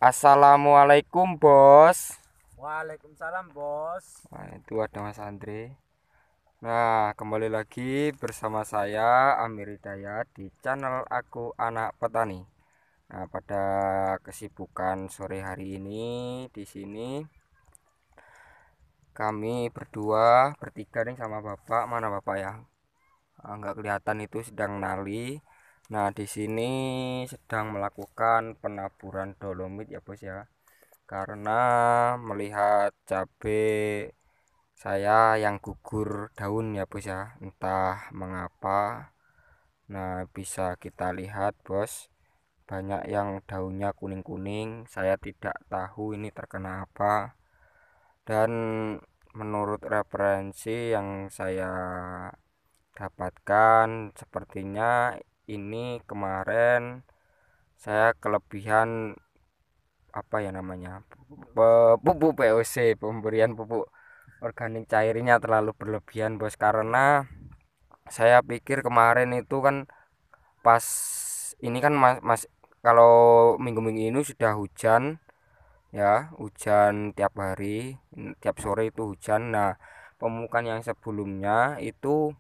Assalamualaikum bos. Waalaikumsalam bos. Nah, itu ada Mas Andre. Nah, kembali lagi bersama saya Amir Hidayat di channel Aku Anak Petani. Nah, pada kesibukan sore hari ini di sini kami berdua bertiga nih sama bapak. Mana bapak ya? Nggak kelihatan, itu sedang nali. Nah, di sini sedang melakukan penaburan dolomit ya bos ya. Karena melihat cabai saya yang gugur daun ya bos ya, entah mengapa. Nah, bisa kita lihat bos, banyak yang daunnya kuning-kuning. Saya tidak tahu ini terkena apa. Dan menurut referensi yang saya dapatkan, sepertinya ini kemarin saya kelebihan apa ya namanya, pupuk POC, pemberian pupuk organik cairnya terlalu berlebihan bos. Karena saya pikir kemarin itu kan pas ini kan mas, kalau minggu-minggu ini sudah hujan ya, hujan tiap hari, tiap sore itu hujan. Nah, pemupukan yang sebelumnya itu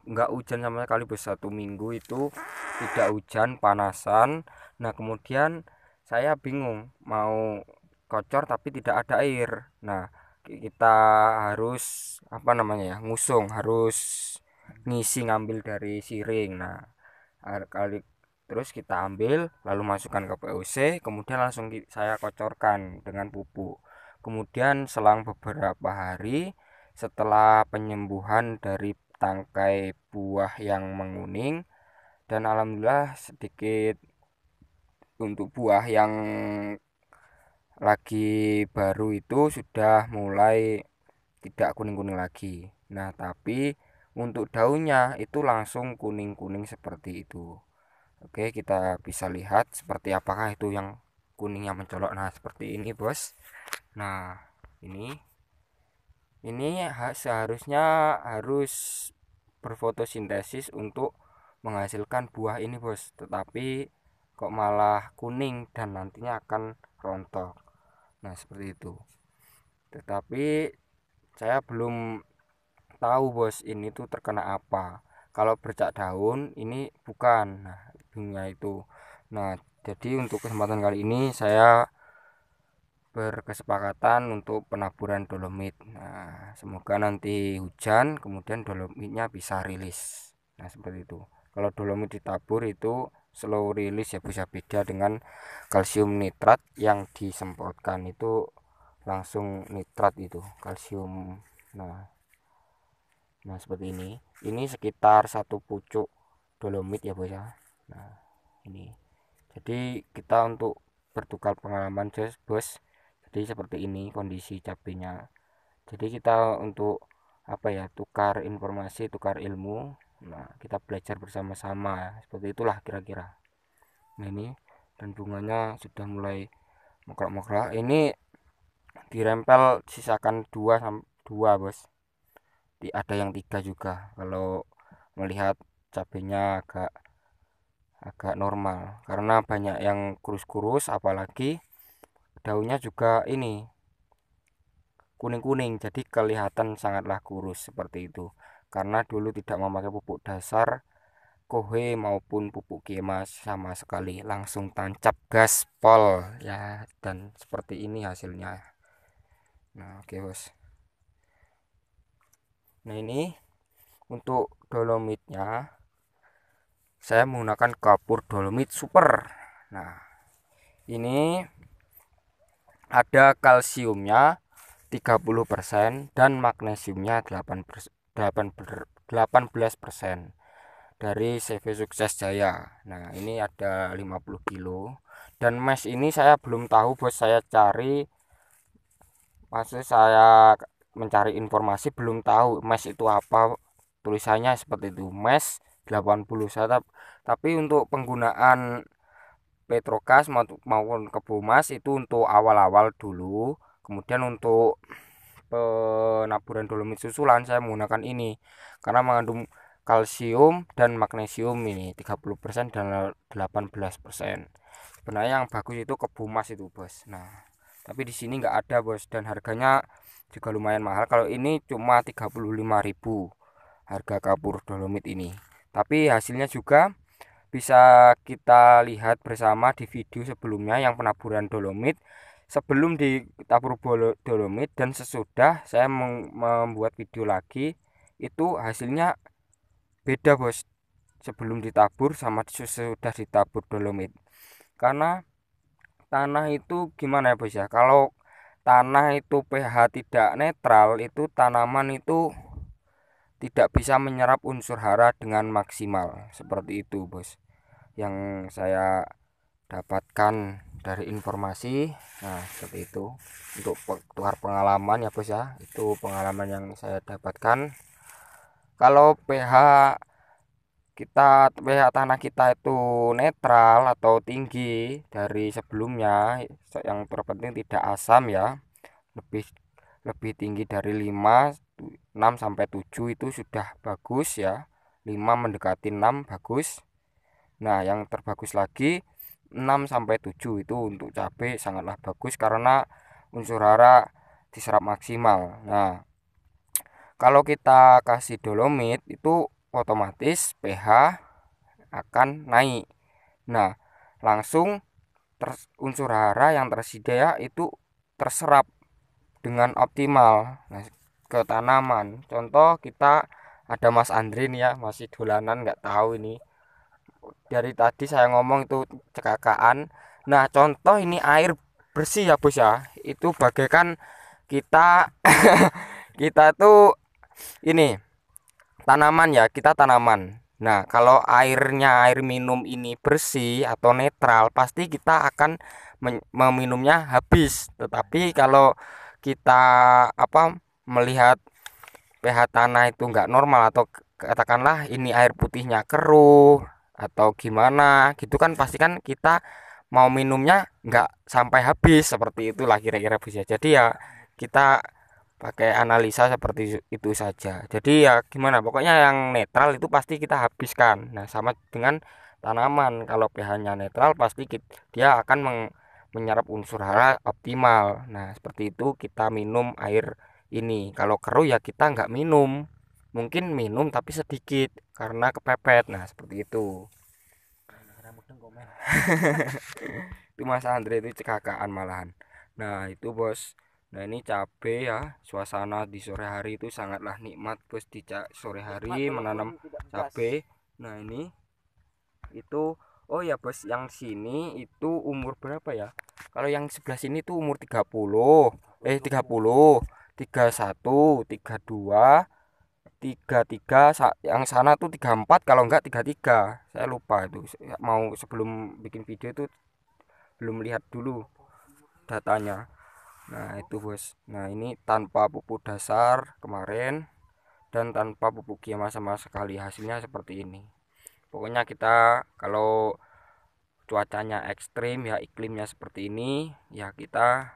enggak hujan sama sekali bos, 1 minggu itu tidak hujan, panasan. Nah, kemudian saya bingung mau kocor tapi tidak ada air. Nah, kita harus apa namanya ya, ngusung, harus ngisi, ngambil dari siring. Nah, kali terus kita ambil lalu masukkan ke POC, kemudian langsung saya kocorkan dengan pupuk. Kemudian selang beberapa hari setelah penyembuhan dari tangkai buah yang menguning, dan alhamdulillah sedikit untuk buah yang lagi baru itu sudah mulai tidak kuning-kuning lagi. Nah, tapi untuk daunnya itu langsung kuning-kuning seperti itu. Oke, kita bisa lihat seperti apakah itu yang kuningnya mencolok. Nah, seperti ini bos. Nah, ini seharusnya harus berfotosintesis untuk menghasilkan buah ini bos, tetapi kok malah kuning dan nantinya akan rontok. Nah, seperti itu. Tetapi saya belum tahu bos ini tuh terkena apa. Kalau bercak daun ini bukan. Nah, bunga itu. Nah, jadi untuk kesempatan kali ini saya berkesepakatan untuk penaburan dolomit. Nah, semoga nanti hujan kemudian dolomitnya bisa rilis. Nah, seperti itu. Kalau dolomit ditabur itu slow rilis ya, bisa beda dengan kalsium nitrat yang disemprotkan itu langsung nitrat itu kalsium. Nah, seperti ini. Ini sekitar 1 pucuk dolomit ya bos ya. Nah, ini. Jadi kita untuk bertukar pengalaman bos. Jadi seperti ini kondisi cabenya. Jadi kita untuk apa ya, tukar informasi, tukar ilmu. Nah, kita belajar bersama-sama. Seperti itulah kira-kira. Nah, ini dan bunganya sudah mulai mokrak-mokrak. Ini dirempel sisakan dua bos. Ada yang 3 juga kalau melihat cabenya agak agak normal, karena banyak yang kurus-kurus, apalagi daunnya juga ini kuning-kuning, jadi kelihatan sangatlah kurus seperti itu. Karena dulu tidak memakai pupuk dasar kohe maupun pupuk kema sama sekali, langsung tancap gaspol ya, dan seperti ini hasilnya. Nah, oke bos. Nah, ini untuk dolomitnya saya menggunakan kapur dolomit super. Nah, ini ada kalsiumnya 30% dan magnesiumnya 18% dari CV Sukses Jaya. Nah, ini ada 50 kilo. Dan mes ini saya belum tahu bos, saya cari, maksud saya mencari informasi, belum tahu mes itu apa. Tulisannya seperti itu, mes 80. Tapi untuk penggunaan Petrokas maupun Kebumas itu untuk awal-awal dulu. Kemudian untuk penaburan dolomit susulan saya menggunakan ini karena mengandung kalsium dan magnesium, ini 30% dan 18%. sebenarnya yang bagus itu Kebumas itu bos. Nah tapi di sini nggak ada bos, dan harganya juga lumayan mahal. Kalau ini cuma 35.000 harga kapur dolomit ini, tapi hasilnya juga bisa kita lihat bersama di video sebelumnya yang penaburan dolomit, sebelum ditabur dolomit dan sesudah saya membuat video lagi. Itu hasilnya beda bos, sebelum ditabur sama sesudah ditabur dolomit. Karena tanah itu gimana ya bos ya, kalau tanah itu pH tidak netral, itu tanaman itu tidak bisa menyerap unsur hara dengan maksimal, seperti itu bos yang saya dapatkan dari informasi. Nah seperti itu, untuk tukar pengalaman ya bos ya, itu pengalaman yang saya dapatkan. Kalau pH tanah kita itu netral atau tinggi dari sebelumnya, yang terpenting tidak asam ya, lebih lebih tinggi dari 5, 6 sampai 7 itu sudah bagus ya. 5 mendekati 6 bagus. Nah yang terbagus lagi 6 sampai 7 itu untuk cabai sangatlah bagus karena unsur hara diserap maksimal. Nah kalau kita kasih dolomit itu otomatis pH akan naik. Nah langsung unsur hara yang tersedia itu terserap dengan optimal, nah, ke tanaman. Contoh kita ada Mas Andre nih ya, masih dolanan nggak tahu ini, dari tadi saya ngomong itu cekakaan. Nah contoh ini air bersih ya bos ya, itu bagaikan kita kita tuh ini tanaman ya, kita tanaman. Nah kalau air minum ini bersih atau netral, pasti kita akan meminumnya habis. Tetapi kalau kita melihat pH tanah itu enggak normal, atau katakanlah ini air putihnya keruh atau gimana gitu kan, pasti kan kita mau minumnya enggak sampai habis, seperti itulah kira-kira bisa. Jadi ya kita pakai analisa seperti itu saja. Jadi ya gimana, pokoknya yang netral itu pasti kita habiskan. Nah sama dengan tanaman, kalau pH-nya netral pasti dia akan menyerap unsur hara optimal. Nah seperti itu kita minum air ini. Kalau keruh ya kita nggak minum, mungkin minum tapi sedikit karena kepepet. Nah seperti itu. Itu Mas Andre itu cekakaan malahan. Nah itu bos. Nah ini cabe ya, suasana di sore hari itu sangatlah nikmat bos, di sore hari menanam cabe. Nah ini itu, oh ya bos, yang sini itu umur berapa ya? Kalau yang sebelah sini tuh umur 30, 30, 31, 32, 33, yang sana tuh 34, kalau enggak 33. Saya lupa itu. Mau sebelum bikin video itu belum lihat dulu datanya. Nah itu bos. Nah ini tanpa pupuk dasar kemarin dan tanpa pupuk kimia sama sekali, hasilnya seperti ini. Pokoknya kita kalau cuacanya ekstrim ya, iklimnya seperti ini ya, kita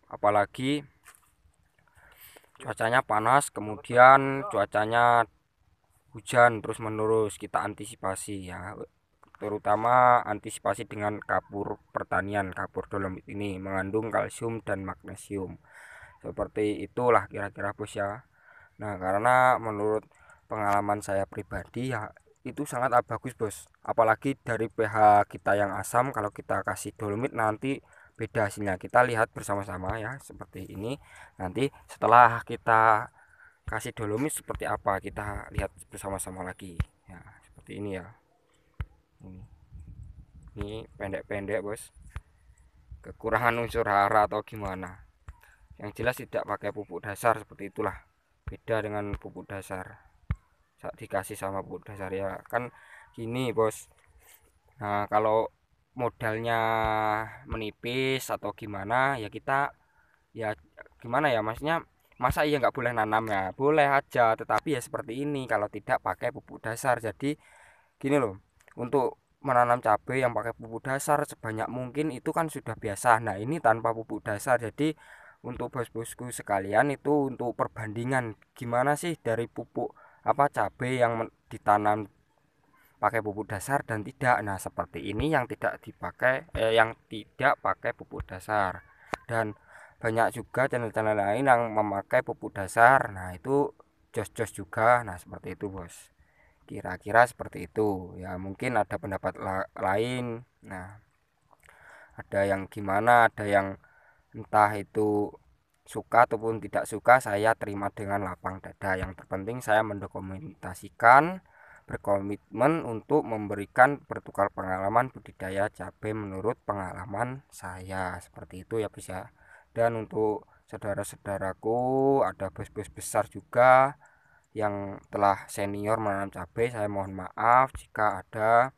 apalagi cuacanya panas kemudian cuacanya hujan terus menerus, kita antisipasi ya, terutama antisipasi dengan kapur pertanian. Kapur dolomit ini mengandung kalsium dan magnesium, seperti itulah kira-kira bos ya. Nah karena menurut pengalaman saya pribadi ya, itu sangat bagus bos, apalagi dari pH kita yang asam, kalau kita kasih dolomit nanti beda hasilnya. Kita lihat bersama-sama ya, seperti ini. Nanti setelah kita kasih dolomit seperti apa, kita lihat bersama-sama lagi ya, seperti ini ya. Ini pendek-pendek bos, kekurangan unsur hara atau gimana, yang jelas tidak pakai pupuk dasar, seperti itulah. Beda dengan pupuk dasar, saat dikasih sama pupuk dasar ya kan gini bos. Nah kalau modalnya menipis atau gimana ya, kita ya gimana ya, maksudnya masa iya nggak boleh nanam ya, boleh aja, tetapi ya seperti ini kalau tidak pakai pupuk dasar. Jadi gini loh, untuk menanam cabai yang pakai pupuk dasar sebanyak mungkin itu kan sudah biasa. Nah ini tanpa pupuk dasar, jadi untuk bos-bosku sekalian itu untuk perbandingan gimana sih dari pupuk cabai yang ditanam pakai pupuk dasar dan tidak. Nah, seperti ini yang tidak dipakai yang tidak pakai pupuk dasar. Dan banyak juga channel-channel lain yang memakai pupuk dasar. Nah, itu jos-jos juga. Nah, seperti itu, Bos. Kira-kira seperti itu. Ya, mungkin ada pendapat lain. Nah, ada yang gimana, ada yang entah itu suka ataupun tidak suka, saya terima dengan lapang dada. Yang terpenting saya mendokumentasikan, berkomitmen untuk memberikan bertukar pengalaman budidaya cabai menurut pengalaman saya, seperti itu ya bisa. Dan untuk saudara-saudaraku, ada bos-bos besar juga yang telah senior menanam cabai, saya mohon maaf jika ada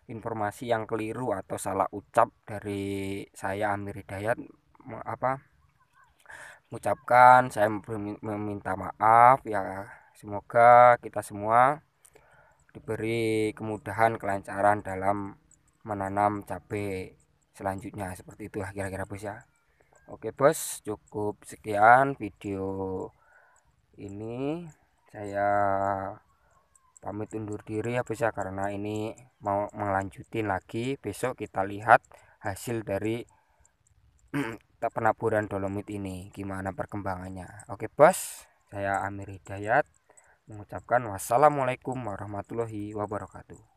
informasi yang keliru atau salah ucap dari saya Amir Hidayat. Mengucapkan saya meminta maaf ya. Semoga kita semua diberi kemudahan kelancaran dalam menanam cabai selanjutnya, seperti itu kira-kira bos ya. Oke bos, cukup sekian video ini, saya pamit undur diri ya bos ya, karena ini mau melanjutin lagi. Besok kita lihat hasil dari penaburan dolomit ini gimana perkembangannya. Oke bos, saya Amir Hidayat mengucapkan wassalamualaikum warahmatullahi wabarakatuh.